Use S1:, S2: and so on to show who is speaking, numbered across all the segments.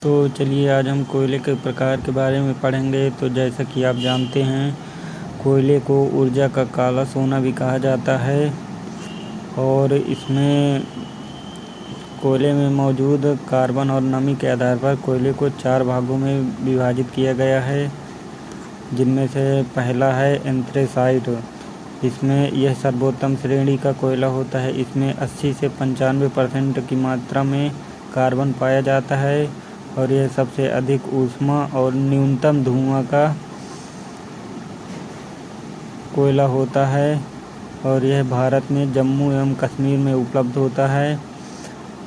S1: तो चलिए आज हम कोयले के प्रकार के बारे में पढ़ेंगे। तो जैसा कि आप जानते हैं, कोयले को ऊर्जा का काला सोना भी कहा जाता है और इसमें कोयले में मौजूद कार्बन और नमी के आधार पर कोयले को 4 भागों में विभाजित किया गया है, जिनमें से पहला है एंथ्रेसाइट। इसमें यह सर्वोत्तम श्रेणी का कोयला होता है। इसमें 80 से 95% की मात्रा में कार्बन पाया जाता है और यह सबसे अधिक ऊष्मा और न्यूनतम धुआं का कोयला होता है और यह भारत में जम्मू एवं कश्मीर में उपलब्ध होता है।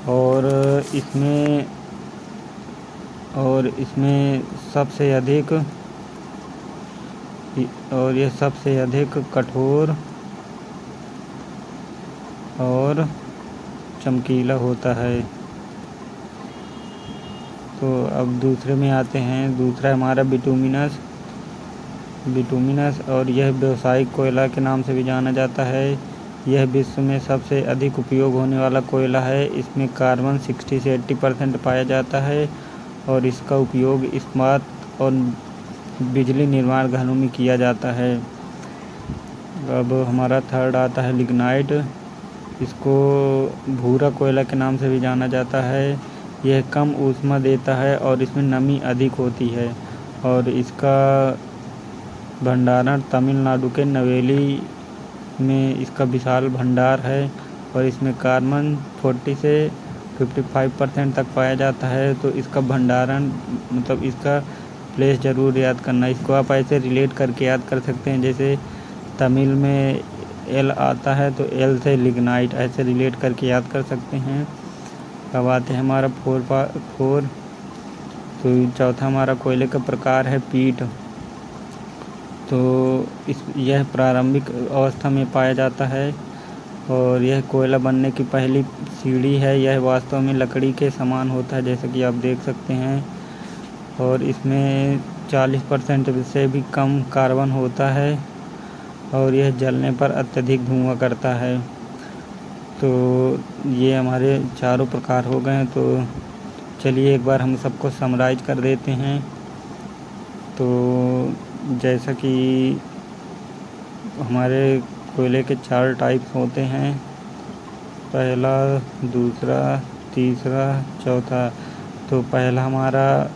S1: और इसमें सबसे अधिक कठोर और चमकीला होता है। तो अब दूसरे में आते हैं। दूसरा हमारा बिटुमिनस और यह व्यावसायिक कोयला के नाम से भी जाना जाता है। यह विश्व में सबसे अधिक उपयोग होने वाला कोयला है। इसमें कार्बन 60 से 80% पाया जाता है और इसका उपयोग इस्पात और बिजली निर्माण घरों में किया जाता है। अब हमारा थर्ड आता है लिग्नाइट। इसको भूरा कोयला के नाम से भी जाना जाता है। यह कम ऊष्मा देता है और इसमें नमी अधिक होती है और इसका भंडारण तमिलनाडु के नवेली में इसका विशाल भंडार है और इसमें कार्बन 40 से 55% तक पाया जाता है। तो इसका भंडारण इसका प्लेस ज़रूर याद करना। इसको आप ऐसे रिलेट करके याद कर सकते हैं, जैसे तमिल में एल आता है तो एल से लिग्नाइट, ऐसे रिलेट करके याद कर सकते हैं। अब आते हैं हमारा फोर। तो चौथा हमारा कोयले का प्रकार है पीट। तो यह प्रारंभिक अवस्था में पाया जाता है और यह कोयला बनने की पहली सीढ़ी है। यह वास्तव में लकड़ी के समान होता है, जैसे कि आप देख सकते हैं, और इसमें 40% से भी कम कार्बन होता है और यह जलने पर अत्यधिक धुआं करता है। तो ये हमारे चारों प्रकार हो गए। तो चलिए एक बार हम सबको समराइज कर देते हैं। तो जैसा कि हमारे कोयले के 4 टाइप्स होते हैं, पहला, दूसरा, तीसरा, चौथा। तो पहला हमारा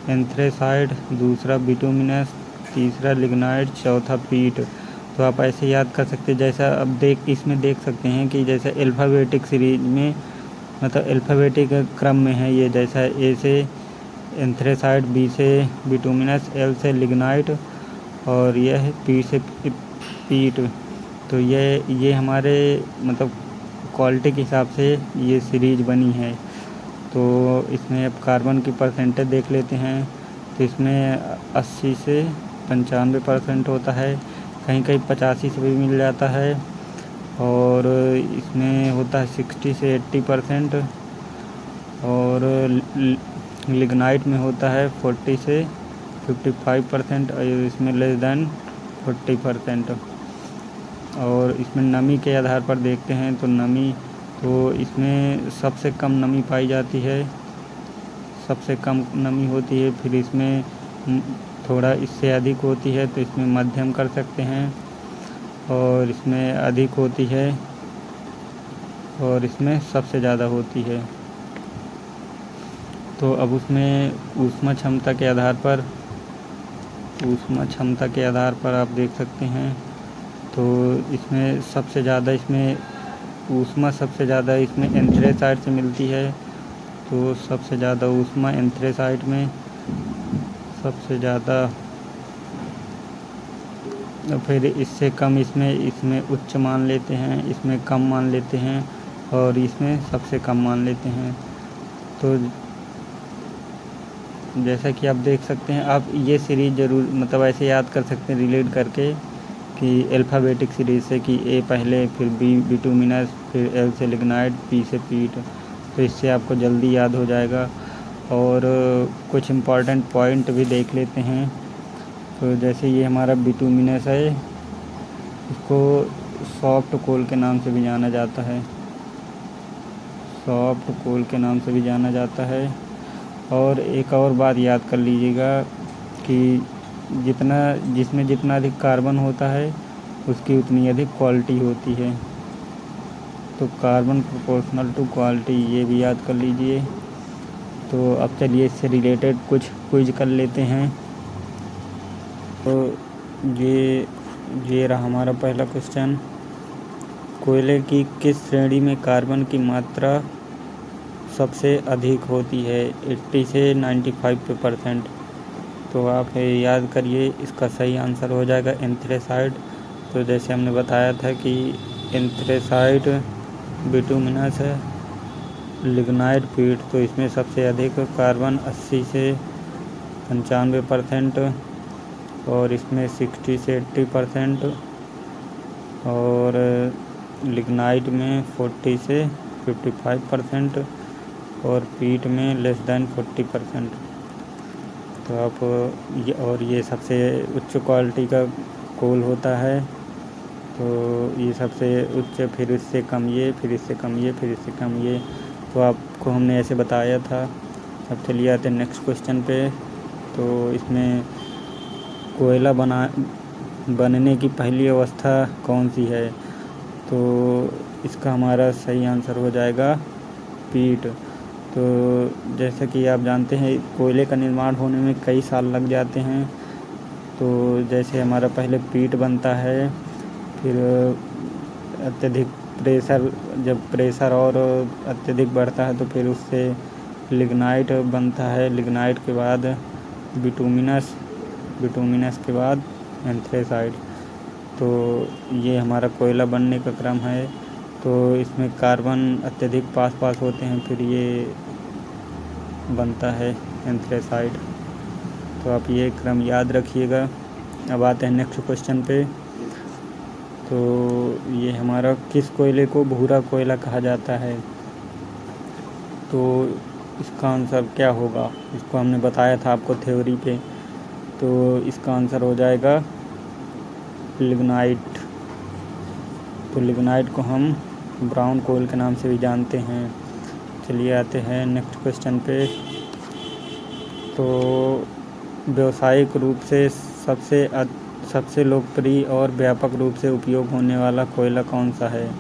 S1: एंथ्रेसाइट, दूसरा बिटुमिनस, तीसरा लिग्नाइट, चौथा पीट। तो आप ऐसे याद कर सकते हैं, जैसा अब इसमें देख सकते हैं कि जैसे अल्फ़ाबेटिक सीरीज में, अल्फ़ाबेटिक क्रम में है ये। जैसा ए से एंथ्रेसाइट, बी से बिटुमिनस, एल से लिग्नाइट और यह पी से पीट। तो ये हमारे क्वालिटी के हिसाब से ये सीरीज बनी है। तो इसमें अब कार्बन की परसेंटेज देख लेते हैं। तो इसमें 80 से 95% होता है, कहीं कहीं 85 से भी मिल जाता है और इसमें होता है 60 से 80% और लिग्नाइट में होता है 40 से 55% और इसमें लेस देन 40%। और इसमें नमी के आधार पर देखते हैं तो इसमें सबसे कम नमी पाई जाती है, सबसे कम नमी होती है। फिर इसमें थोड़ा इससे अधिक होती है तो इसमें मध्यम कर सकते हैं और इसमें अधिक होती है और इसमें सबसे ज़्यादा होती है। तो अब उसमें ऊष्मा क्षमता के आधार पर आप देख सकते हैं। तो इसमें सबसे ज़्यादा ऊष्मा इसमें एंथ्रेसाइट से मिलती है। तो सबसे ज़्यादा ऊष्मा एंथ्रेसाइट में, सबसे ज़्यादा, फिर इससे कम इसमें उच्च मान लेते हैं, इसमें कम मान लेते हैं और इसमें सबसे कम मान लेते हैं। तो जैसा कि आप देख सकते हैं, आप ये सीरीज़ ज़रूर ऐसे याद कर सकते हैं रिलेट करके कि अल्फ़ाबेटिक सीरीज़ से कि ए पहले, फिर बी बिटुमिनस, फिर एल से लिग्नाइट, पी से पीट। तो इससे आपको जल्दी याद हो जाएगा। और कुछ इम्पॉर्टेंट पॉइंट भी देख लेते हैं। तो जैसे ये हमारा बिटुमिनस है, इसको सॉफ्ट कोल के नाम से भी जाना जाता है, और एक और बात याद कर लीजिएगा कि जिसमें जितना अधिक कार्बन होता है उसकी उतनी अधिक क्वालिटी होती है। तो कार्बन प्रोपोर्शनल टू क्वालिटी, ये भी याद कर लीजिए। तो अब चलिए इससे रिलेटेड कुछ क्विज कर लेते हैं। तो ये रहा हमारा पहला क्वेश्चन। कोयले की किस श्रेणी में कार्बन की मात्रा सबसे अधिक होती है? 80 से 95%। तो आप याद करिए, इसका सही आंसर हो जाएगा एंथ्रेसाइड। तो जैसे हमने बताया था कि एंथ्रेसाइड, बिटुमिनस, लिग्नाइट पीट, तो इसमें सबसे अधिक कार्बन 80 से 95%, और इसमें 60 से 80%, और लिग्नाइट में 40 से 55%, और पीट में लेस दैन 40%। तो आप ये सबसे उच्च क्वालिटी का कोल होता है। तो ये सबसे उच्च, फिर इससे कम ये, फिर इससे कम ये, फिर इससे कम ये। तो आपको हमने ऐसे बताया था। अब चलिए आते हैं नेक्स्ट क्वेश्चन पे। तो इसमें कोयला बनने की पहली अवस्था कौन सी है? तो इसका हमारा सही आंसर हो जाएगा पीट। तो जैसा कि आप जानते हैं, कोयले का निर्माण होने में कई साल लग जाते हैं। तो जैसे हमारा पहले पीट बनता है, फिर अत्यधिक प्रेशर, जब प्रेशर और अत्यधिक बढ़ता है तो फिर उससे लिग्नाइट बनता है। लिग्नाइट के बाद बिटुमिनस, बिटुमिनस के बाद एंथ्रेसाइड। तो ये हमारा कोयला बनने का क्रम है। तो इसमें कार्बन अत्यधिक पास पास होते हैं, फिर ये बनता है एंथ्रेसाइड। तो आप ये क्रम याद रखिएगा। अब आते हैं नेक्स्ट क्वेश्चन पे। तो ये हमारा, किस कोयले को भूरा कोयला कहा जाता है? तो इसका आंसर क्या होगा? इसको हमने बताया था आपको थ्योरी पे। तो इसका आंसर हो जाएगा लिग्नाइट। तो लिग्नाइट को हम ब्राउन कोल के नाम से भी जानते हैं। चलिए आते हैं नेक्स्ट क्वेश्चन पे। तो व्यावसायिक रूप से सबसे लोकप्रिय और व्यापक रूप से उपयोग होने वाला कोयला कौन सा है?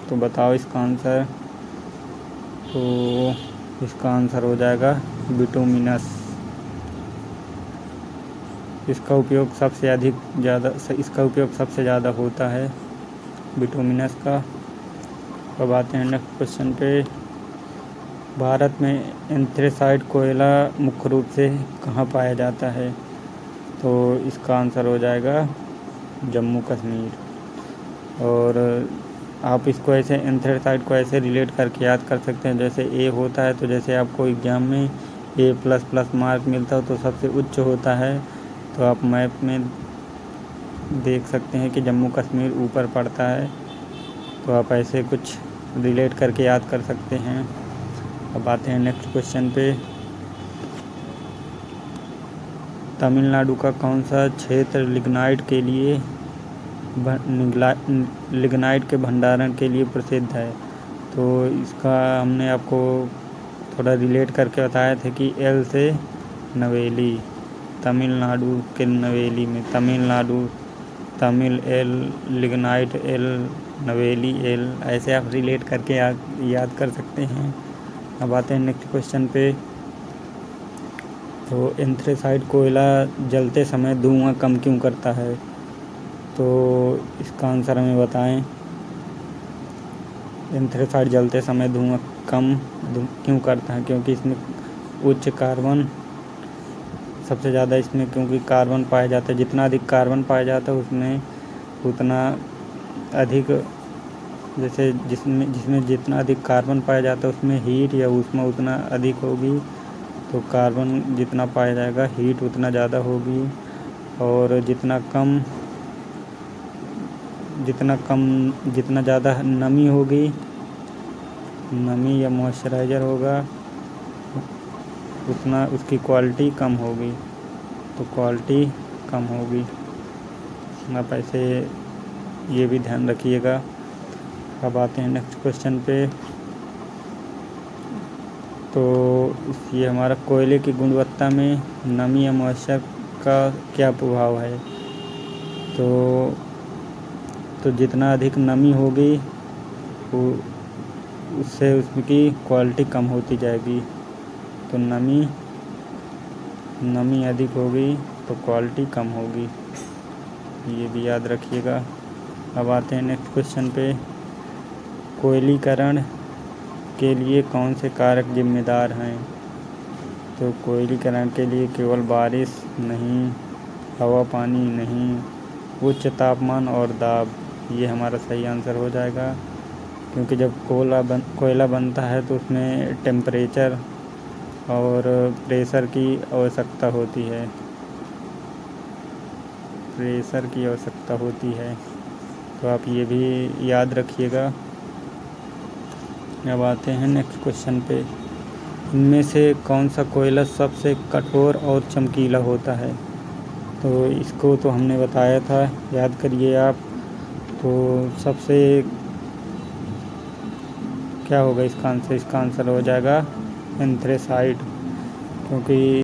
S1: तो बताओ इसका आंसर। तो इसका आंसर हो जाएगा बिटुमिनस। इसका उपयोग सबसे ज़्यादा होता है बिटुमिनस का। अब आते हैं नेक्स्ट क्वेश्चन पे। भारत में एंथ्रेसाइड कोयला मुख्य रूप से कहाँ पाया जाता है? तो इसका आंसर हो जाएगा जम्मू कश्मीर। और आप इसको ऐसे, एंथ्रेसाइड को ऐसे रिलेट करके याद कर सकते हैं, जैसे ए होता है तो जैसे आपको एग्ज़ाम में A++ मार्क मिलता हो तो सबसे उच्च होता है। तो आप मैप में देख सकते हैं कि जम्मू कश्मीर ऊपर पड़ता है। तो आप ऐसे कुछ रिलेट करके याद कर सकते हैं। अब आते हैं नेक्स्ट क्वेश्चन पे। तमिलनाडु का कौन सा क्षेत्र लिग्नाइट के भंडारण के लिए प्रसिद्ध है? तो इसका हमने आपको थोड़ा रिलेट करके बताया था कि एल से नवेली, तमिलनाडु के नवेली में तमिल एल, लिग्नाइट एल, नवेली एल, ऐसे आप रिलेट करके याद कर सकते हैं। अब आते हैं नेक्स्ट क्वेश्चन पे। तो एंथ्रेसाइड कोयला जलते समय धुआं कम क्यों करता है? तो इसका आंसर हमें बताएं। एंथ्रेसाइड जलते समय धुआं कम क्यों करता है? क्योंकि इसमें उच्च कार्बन सबसे ज़्यादा, इसमें क्योंकि कार्बन पाया जाता है। जितना अधिक कार्बन पाया जाता है उसमें उतना अधिक, जैसे जिसमें जितना अधिक कार्बन पाया जाता है उसमें हीट या ऊष्मा उतना अधिक होगी। तो कार्बन जितना पाया जाएगा, हीट उतना ज़्यादा होगी। और जितना ज़्यादा नमी होगी, नमी या मॉइस्चराइज़र होगा, उतना उसकी क्वालिटी कम होगी। तो क्वालिटी कम होगी। आप ऐसे ये भी ध्यान रखिएगा। अब आते हैं नेक्स्ट क्वेश्चन पे। तो ये हमारा कोयले की गुणवत्ता में नमी या मॉइस्चर का क्या प्रभाव है। तो जितना अधिक नमी होगी उससे उसकी क्वालिटी कम होती जाएगी। तो नमी अधिक होगी तो क्वालिटी कम होगी, ये भी याद रखिएगा। अब आते हैं नेक्स्ट क्वेश्चन पे। कोयलीकरण के लिए कौन से कारक जिम्मेदार हैं। तो कोयलीकरण के लिए केवल बारिश नहीं, हवा पानी नहीं, उच्च तापमान और दाब, ये हमारा सही आंसर हो जाएगा। क्योंकि जब कोयला बनता है तो उसमें टेम्परेचर और प्रेशर की आवश्यकता होती है। तो आप ये भी याद रखिएगा। अब आते हैं नेक्स्ट क्वेश्चन पे। इनमें से कौन सा कोयला सबसे कठोर और चमकीला होता है। तो इसको तो हमने बताया था, याद करिए आप। तो सबसे क्या होगा इसका आंसर हो जाएगा एंथ्रेसाइट, क्योंकि